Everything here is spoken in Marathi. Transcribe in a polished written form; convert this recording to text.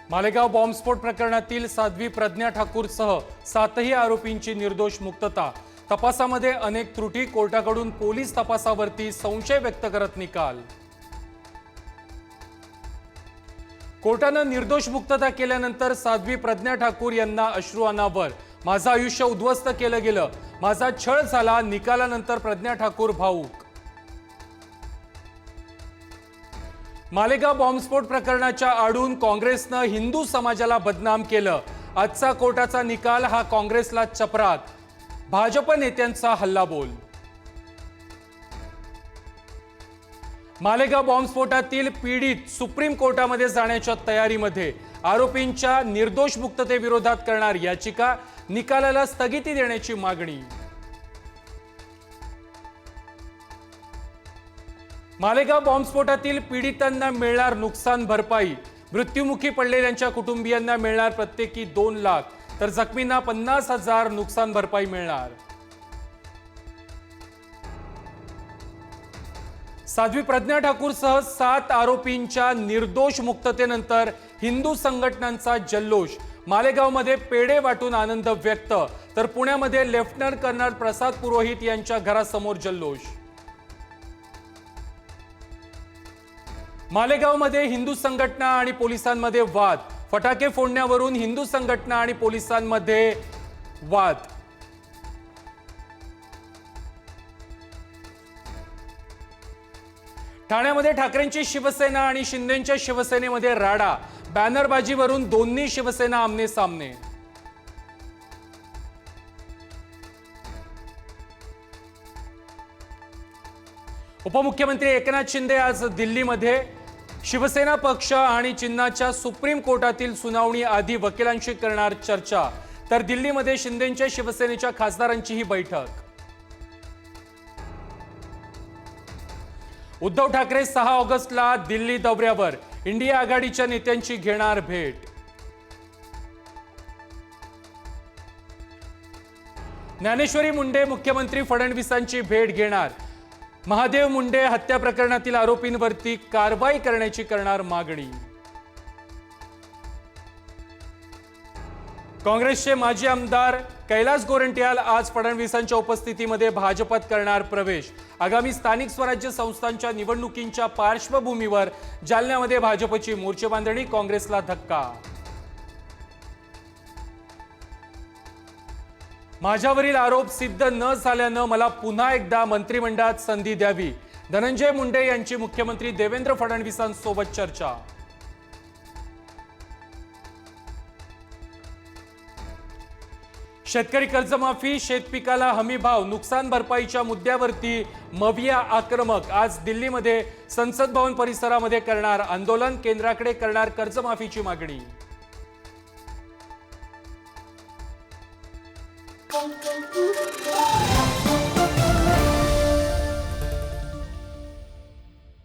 मालेगाव बॉम्बस्फोट प्रकरणातील साध्वी प्रज्ञा ठाकूरसह 7ही आरोपींची निर्दोष मुक्तता। तपासामध्ये अनेक त्रुटी, कोर्टाकडून पोलीस तपासावरती संशय व्यक्त करत निकाल। कोर्टानं निर्दोष मुक्तता केल्यानंतर साध्वी प्रज्ञा ठाकूर यांना अश्रू अनावर। माझं आयुष्य उद्ध्वस्त केलं गेलं, माझा छळ झाला। निकालानंतर प्रज्ञा ठाकूर भावूक। मालेगाव बॉम्बस्फोट प्रकरणाच्या आडून काँग्रेसनं हिंदू समाजाला बदनाम केलं। आजचा कोर्टाचा निकाल हा काँग्रेसला चपराक, भाजप नेत्यांचा हल्लाबोल। मालेगाव बॉम्बस्फोटातील पीडित सुप्रीम कोर्टामध्ये जाण्याच्या तयारीमध्ये। आरोपींच्या निर्दोष मुक्ततेविरोधात करणार याचिका, निकालाला स्थगिती देण्याची मागणी। मालेगाव बॉम्बस्फोटातील पीडितांना मिळणार नुकसान भरपाई। मृत्युमुखी पडलेल्यांच्या कुटुंबियांना मिळणार प्रत्येकी 2 लाख, तर जखमींना 50,000 नुकसान भरपाई मिळणार। साध्वी प्रज्ञा ठाकूरसह 7 आरोपींच्या निर्दोष मुक्ततेनंतर हिंदू संघटनांचा जल्लोष। मालेगावमध्ये पेढे वाटून आनंद व्यक्त, तर पुण्यामध्ये लेफ्टनंट कर्नल प्रसाद पुरोहित यांच्या घरासमोर जल्लोष। मालेगावमध्ये हिंदू संघटना आणि पोलिसांमध्ये वाद। फटाके फोडण्यावरून हिंदू संघटना आणि पोलिसांमध्ये वाद। ठाण्यामध्ये ठाकरेंची शिवसेना आणि शिंदेंच्या शिवसेनेमध्ये राडा। बॅनरबाजीवरून दोन्ही शिवसेना आमने सामने। उपमुख्यमंत्री एकनाथ शिंदे आज दिल्लीमध्ये शिवसेना पक्ष आणि चिन्हाच्या सुप्रीम कोर्टातील सुनावणी आधी वकिलांशी करणार चर्चा, तर दिल्लीमध्ये शिंदेंच्या शिवसेनेच्या खासदारांची ही बैठक। उद्धव ठाकरे 6 ऑगस्टला दिल्ली दौऱ्यावर, इंडिया आघाडीच्या नेत्यांची घेणार भेट। ज्ञानेश्वरी मुंडे मुख्यमंत्री फडणवीसांची भेट घेणार। महादेव मुंडे हत्या प्रकरणातील आरोपींवरती कारवाई करण्याची करणार मागणी। काँग्रेसचे माजी आमदार कैलास गोरंट्याल आज फडणवीसांच्या उपस्थितीमध्ये भाजपात करणार प्रवेश। आगामी स्थानिक स्वराज्य संस्थांच्या निवडणुकींच्या पार्श्वभूमीवर जालन्यामध्ये भाजपची मोर्चेबांधणी, काँग्रेसला धक्का। माझ्यावरील आरोप सिद्ध न झाल्यानं मला पुन्हा एकदा मंत्रिमंडळात संधी द्यावी। धनंजय मुंडे यांची मुख्यमंत्री देवेंद्र फडणवीसांसोबत चर्चा। शेतकरी कर्जमाफी, शेतपिकाला हमीभाव, नुकसान भरपाईच्या मुद्द्यावरती मविया आक्रमक। आज दिल्लीमध्ये संसद भवन परिसरामध्ये करणार आंदोलन, केंद्राकडे करणार कर्जमाफीची मागणी। Thank you.